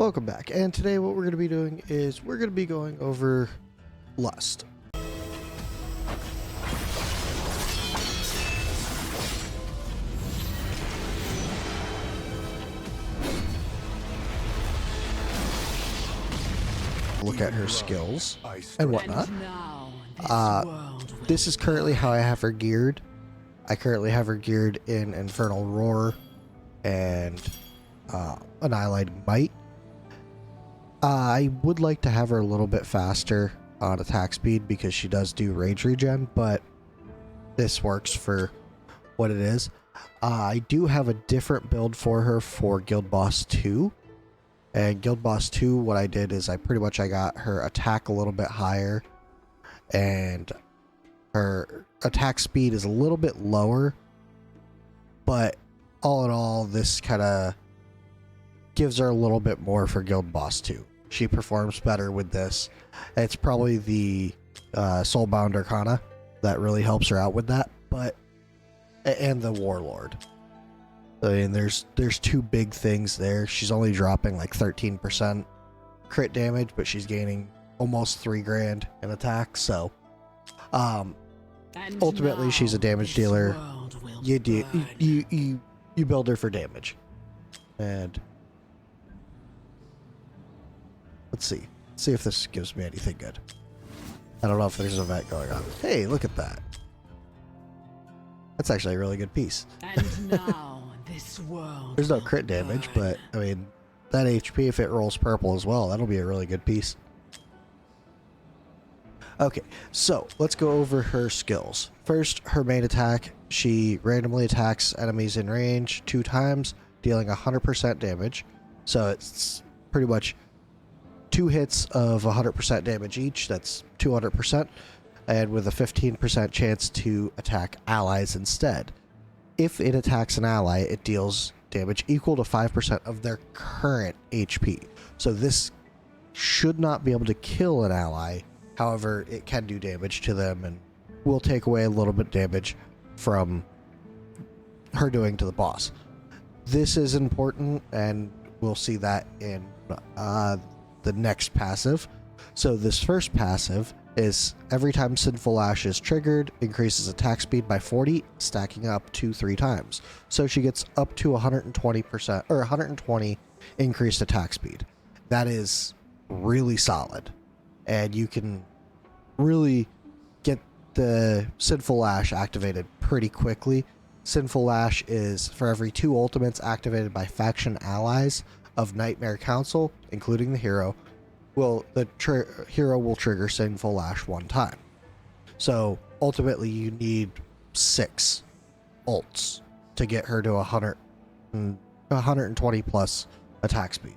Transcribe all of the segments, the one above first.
Welcome back, and today what we're going to be doing is we're going to be going over Lust. Look at her skills and whatnot. This is currently how I have her geared. I currently have her geared in Infernal Roar and Annihilating Might. I would like to have her a little bit faster on attack speed because she does do rage regen, but this works for what it is. I do have a different build for her for Guild Boss 2. And Guild Boss 2, what I did is I got her attack a little bit higher, and her attack speed is a little bit lower, but all in all, this kind of gives her a little bit more for Guild Boss 2. She performs better with this. It's probably the Soulbound Arcana that really helps her out with that, and the Warlord. I mean, there's two big things there. She's only dropping like 13% crit damage, but she's gaining almost 3 grand in attack. So, ultimately, she's a damage dealer. You build her for damage, and let's see if this gives me anything good. I don't know if there's an event going on. Hey, look at that. That's actually a really good piece. And now. There's no crit damage, but I mean, that HP, if it rolls purple as well, that'll be a really good piece. Okay, so let's go over her skills. First, her main attack, she randomly attacks enemies in range 2 times, dealing 100% damage. So it's pretty much 2 hits of 100% damage each, that's 200%, and with a 15% chance to attack allies instead. If it attacks an ally, it deals damage equal to 5% of their current HP. So this should not be able to kill an ally. However, it can do damage to them and will take away a little bit damage from her doing to the boss. This is important, and we'll see that in the next passive. So this first passive is every time Sinful Lash is triggered, increases attack speed by 40, stacking up to 3 times. So she gets up to 120% or 120 increased attack speed. That is really solid, and you can really get the Sinful Lash activated pretty quickly. Sinful Lash is for every 2 ultimates activated by faction allies of Nightmare Council, including the hero. The hero will trigger Sinful Lash 1 time. So ultimately you need 6 ults to get her to 120 plus attack speed.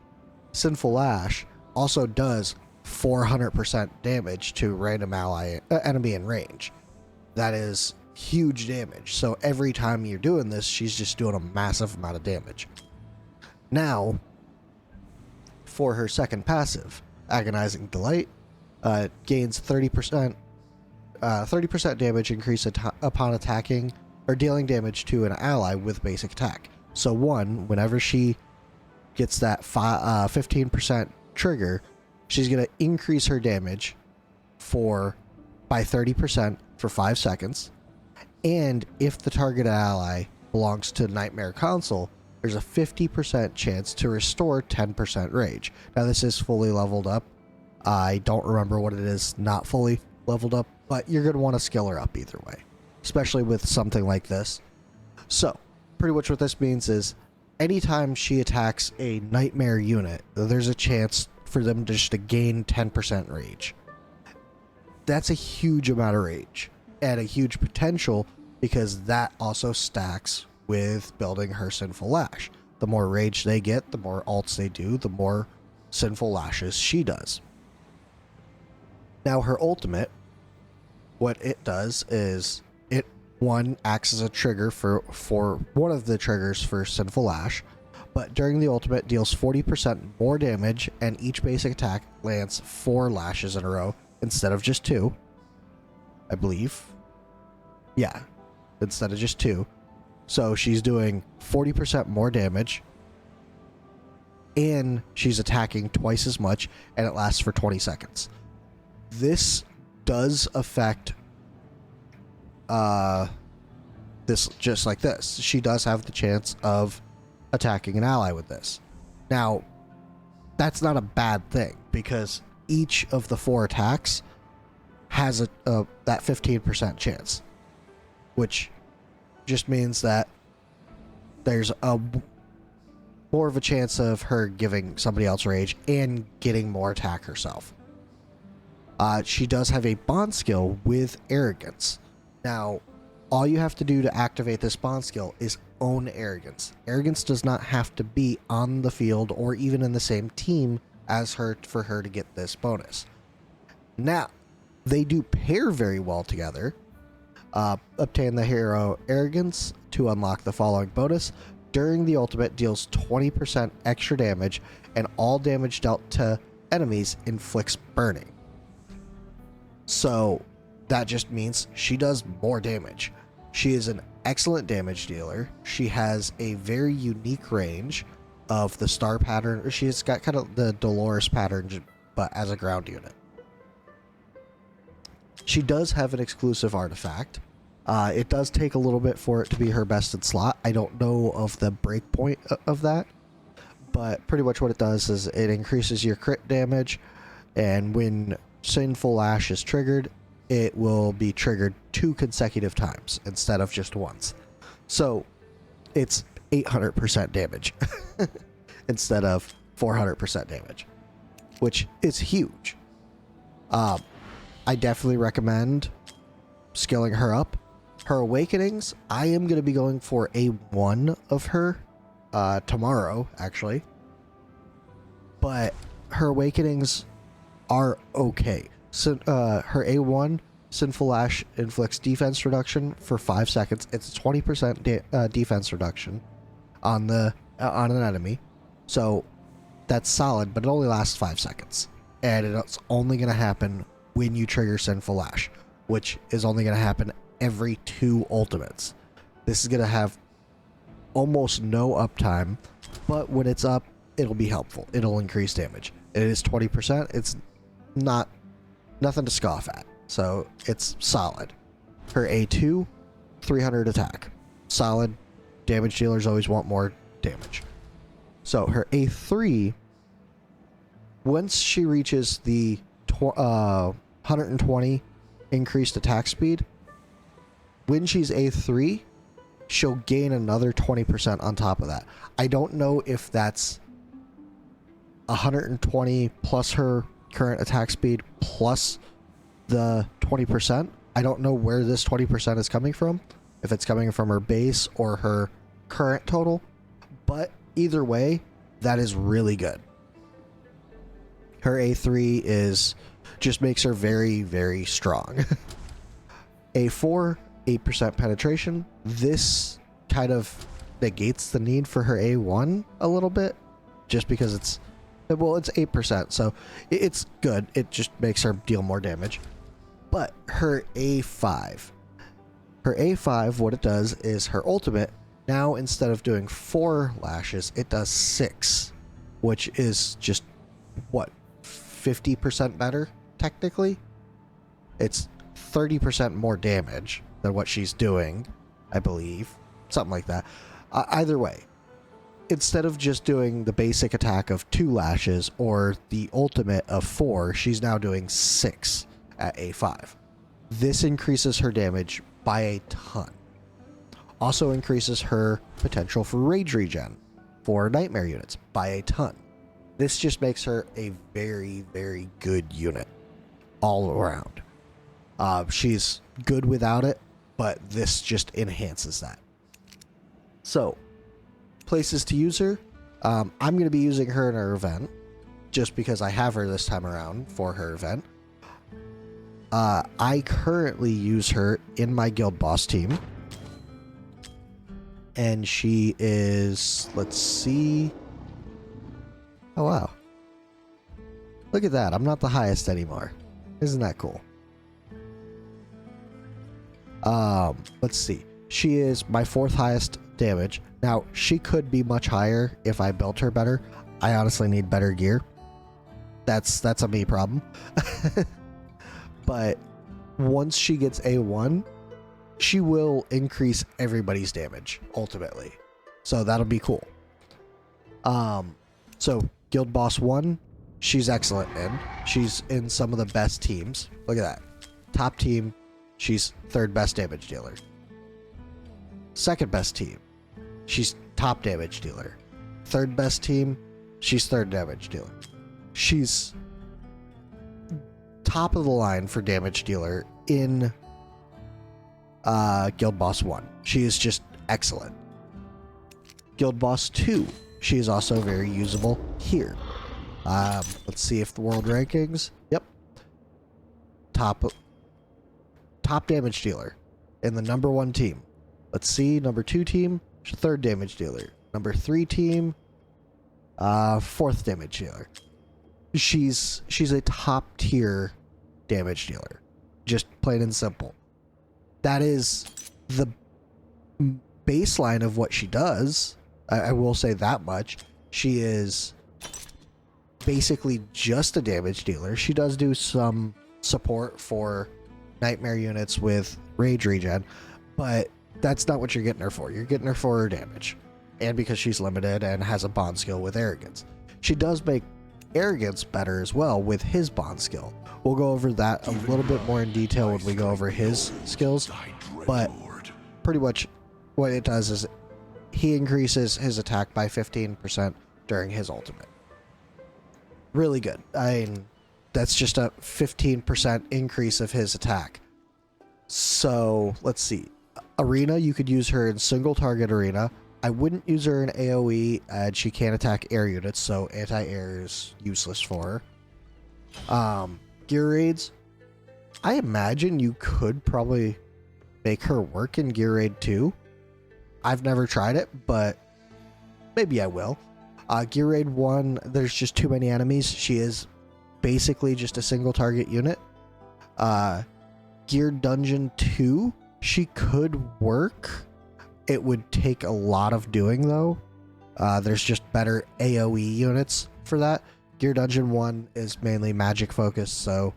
Sinful Lash also does 400% damage to random enemy in range. That is huge damage. So every time you're doing this, she's just doing a massive amount of damage. Now, for her second passive, Agonizing Delight, gains 30% damage increase upon attacking or dealing damage to an ally with basic attack. So whenever she gets that 15% trigger, she's going to increase her damage by 30% for 5 seconds. And if the target ally belongs to Nightmare Council, there's a 50% chance to restore 10% rage. Now this is fully leveled up. I don't remember what it is not fully leveled up, but you're going to want to skill her up either way, especially with something like this. So pretty much what this means is anytime she attacks a Nightmare unit, there's a chance for them just to gain 10% rage. That's a huge amount of rage and a huge potential, because that also stacks with building her Sinful Lash. The more rage they get, the more ults they do, the more Sinful Lashes she does. Now her ultimate, what it does is it acts as a trigger for one of the triggers for Sinful Lash, but during the ultimate deals 40% more damage, and each basic attack lands 4 lashes in a row instead of just 2. I believe. Yeah, instead of just 2. So she's doing 40% more damage, and she's attacking twice as much, and it lasts for 20 seconds. This does affect this just like this. She does have the chance of attacking an ally with this. Now, that's not a bad thing, because each of the 4 attacks has that 15% chance, which just means that there's a more of a chance of her giving somebody else rage and getting more attack herself. She does have a bond skill with arrogance. Now, all you have to do to activate this bond skill is own arrogance. Arrogance does not have to be on the field or even in the same team as her for her to get this bonus. Now, they do pair very well together. Obtain the hero arrogance to unlock the following bonus. During the ultimate, deals 20% extra damage, and all damage dealt to enemies inflicts burning. So that just means she does more damage. She is an excellent damage dealer. She has a very unique range of the star pattern. She's got kind of the Dolores pattern, but as a ground unit. She does have an exclusive artifact. It does take a little bit for it to be her best in slot. I don't know of the breakpoint of that, but pretty much what it does is it increases your crit damage, and when Sinful Lash is triggered, it will be triggered 2 consecutive times instead of just once. So it's 800% damage instead of 400% damage, which is huge. I definitely recommend skilling her up. Her awakenings, I am going to be going for A1 of her tomorrow, actually. But her awakenings are okay. So her A1, Sinful Lash, inflicts defense reduction for 5 seconds. It's a 20% defense reduction on an enemy. So that's solid, but it only lasts 5 seconds. And it's only going to happen when you trigger Sinful Lash, which is only going to happen every 2 ultimates. This is going to have almost no uptime, but when it's up, it'll be helpful. It'll increase damage. It is 20%. It's nothing to scoff at. So it's solid. Her A2, 300 attack. Solid. Damage dealers always want more damage. So her A3, once she reaches the 120 increased attack speed, when she's A3, she'll gain another 20% on top of that. I don't know if that's 120 plus her current attack speed plus the 20%. I don't know where this 20% is coming from, if it's coming from her base or her current total, but either way, that is really good. Her A3 just makes her very, very strong. A4, 8% penetration. This kind of negates the need for her A1 a little bit, just because it's 8%, so it's good. It just makes her deal more damage. But her A5, what it does is her ultimate, now instead of doing 4 lashes, it does 6, which is just, 50% better, technically? It's 30% more damage than what she's doing, I believe. Something like that. Either way, instead of just doing the basic attack of 2 lashes or the ultimate of 4, she's now doing 6 at A5. This increases her damage by a ton. Also increases her potential for rage regen for nightmare units by a ton. This just makes her a very, very good unit all around. She's good without it, but this just enhances that. So, places to use her. I'm going to be using her in her event, just because I have her this time around for her event. I currently use her in my guild boss team. And she is, let's see. Oh, wow. Look at that. I'm not the highest anymore. Isn't that cool? Let's see. She is my 4th highest damage. Now, she could be much higher if I built her better. I honestly need better gear. That's a me problem. But once she gets A1, she will increase everybody's damage ultimately. So that'll be cool. So Guild Boss 1, she's excellent in. She's in some of the best teams. Look at that. Top team, she's third best damage dealer. Second best team, she's top damage dealer. Third best team, she's third damage dealer. She's top of the line for damage dealer in Guild Boss 1. She is just excellent. Guild Boss 2, she is also very usable here. Let's see if the world rankings. Yep. Top damage dealer in the number 1 team. Let's see, number 2 team, third damage dealer. Number 3 team, fourth damage dealer. She's a top tier damage dealer. Just plain and simple. That is the baseline of what she does. I will say that much. She is basically just a damage dealer. She does do some support for nightmare units with rage regen, but that's not what you're getting her for. You're getting her for her damage. And because she's limited and has a bond skill with arrogance. She does make arrogance better as well with his bond skill. We'll go over that a little bit more in detail when we go over his skills, but pretty much what it does is he increases his attack by 15% during his ultimate. Really good. I mean, that's just a 15% increase of his attack. So let's see. Arena, you could use her in single target arena. I wouldn't use her in AoE, and she can't attack air units, so anti-air is useless for her. Gear raids, I imagine you could probably make her work in Gear Raid 2. I've never tried it, but maybe I will. Gear Raid 1, there's just too many enemies. She is basically just a single target unit. Gear Dungeon 2, she could work. It would take a lot of doing, though. There's just better AoE units for that. Gear Dungeon 1 is mainly magic focused, so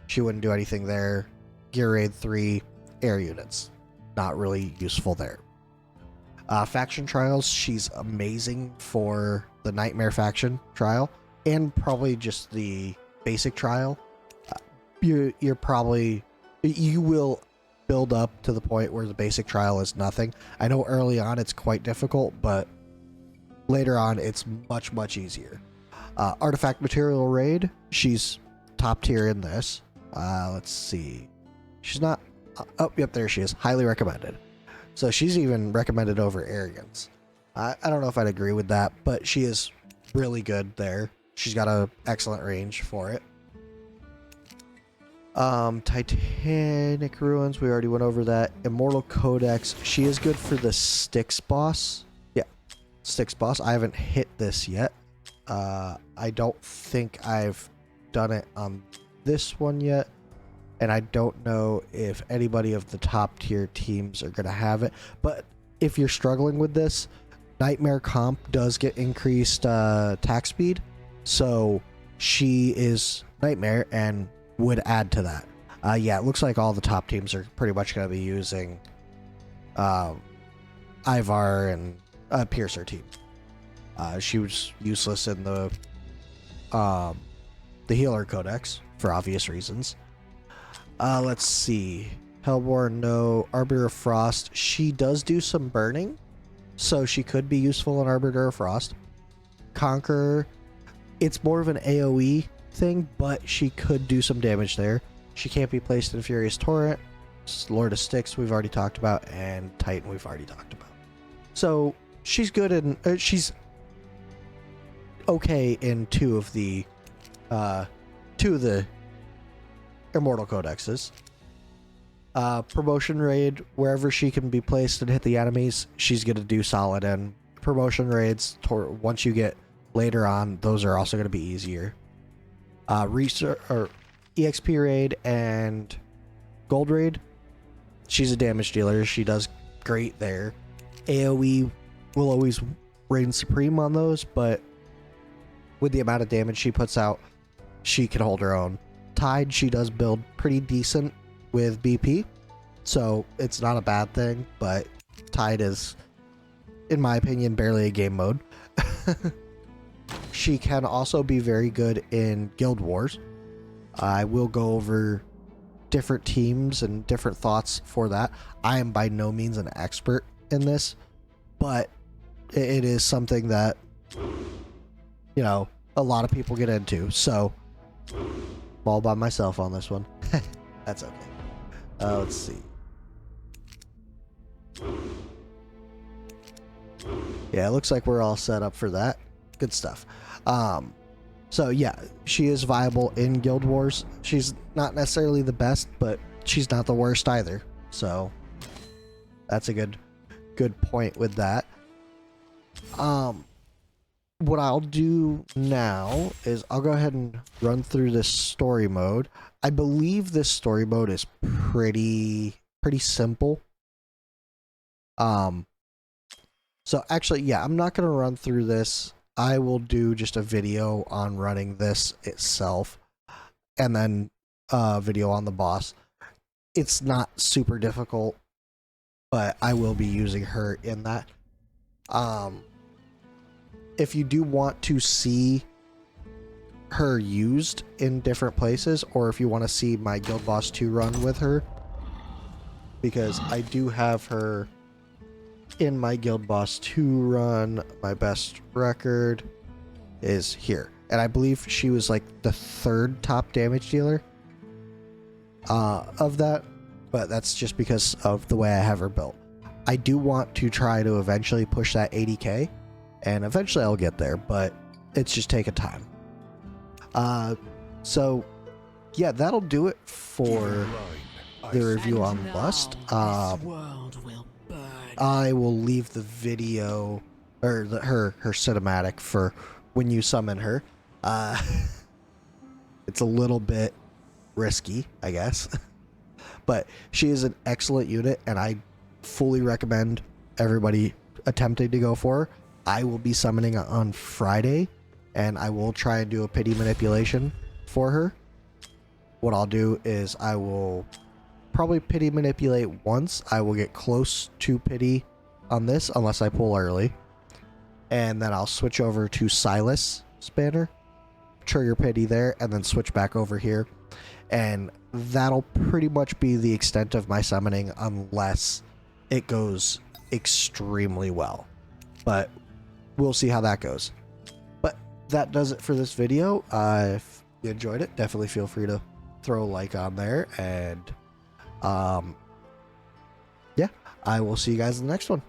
she wouldn't do anything there. Gear Raid 3, air units. Not really useful there. Faction Trials, she's amazing for the Nightmare Faction trial, and probably just the basic trial. You will build up to the point where the basic trial is nothing. I know early on it's quite difficult, but later on it's much, much easier. Artifact Material Raid, she's top tier in this. Let's see. She's not... oh, yep, there she is. Highly recommended. So she's even recommended over Arrogance. I don't know if I'd agree with that, but she is really good there. She's got an excellent range for it. Titanic Ruins, we already went over that. Immortal Codex, she is good for the Styx boss. Yeah, Styx boss. I haven't hit this yet. I don't think I've done it on this one yet. And I don't know if anybody of the top tier teams are going to have it. But if you're struggling with this, Nightmare Comp does get increased attack speed. So she is Nightmare and would add to that. Yeah, it looks like all the top teams are pretty much going to be using Ivar and Piercer team. She was useless in the Healer Codex for obvious reasons. Let's see. Hellborn, no. Arbiter of Frost. She does do some burning, so she could be useful in Arbiter of Frost. Conqueror. It's more of an AoE thing, but she could do some damage there. She can't be placed in Furious Torrent. Lord of Styx we've already talked about, and Titan we've already talked about. So she's good in... she's okay in two of the Immortal Codexes. Promotion Raid, wherever she can be placed and hit the enemies, she's going to do solid in. Promotion Raids, once you get later on, those are also going to be easier. EXP Raid and Gold Raid, she's a damage dealer. She does great there. AoE will always reign supreme on those, but with the amount of damage she puts out, she can hold her own. Tide, she does build pretty decent with BP, so it's not a bad thing, but Tide is, in my opinion, barely a game mode. She can also be very good in Guild Wars. I will go over different teams and different thoughts for that. I am by no means an expert in this, but it is something that, you know, a lot of people get into, so I'm all by myself on this one. That's okay. Let's see. Yeah, it looks like we're all set up for that. Good stuff. So yeah, she is viable in Guild Wars. She's not necessarily the best, but she's not the worst either. So that's a good point with that. What I'll do now is I'll go ahead and run through this story mode. I believe this story mode is pretty simple. So actually, yeah, I'm not going to run through this. I will do just a video on running this itself, and then a video on the boss. It's not super difficult, but I will be using her in that. If you do want to see her used in different places, or if you want to see my Guild Boss 2 run with her, because I do have her in my Guild Boss 2 run, my best record is here. And I believe she was like the 3rd top damage dealer of that, but that's just because of the way I have her built. I do want to try to eventually push that 80k, and eventually I'll get there, but it's just taking time. So yeah, that'll do it for the review on Lust. I will leave the video, or her cinematic, for when you summon her. It's a little bit risky, I guess, but she is an excellent unit, and I fully recommend everybody attempting to go for her. I will be summoning on Friday, and I will try and do a pity manipulation for her. What I'll do is I will probably pity manipulate once. I will get close to pity on this unless I pull early, and then I'll switch over to Silas Spanner, trigger pity there, and then switch back over here, and that'll pretty much be the extent of my summoning unless it goes extremely well, but we'll see how that goes. But that does it for this video. If you enjoyed it, definitely feel free to throw a like on there, and yeah, I will see you guys in the next one.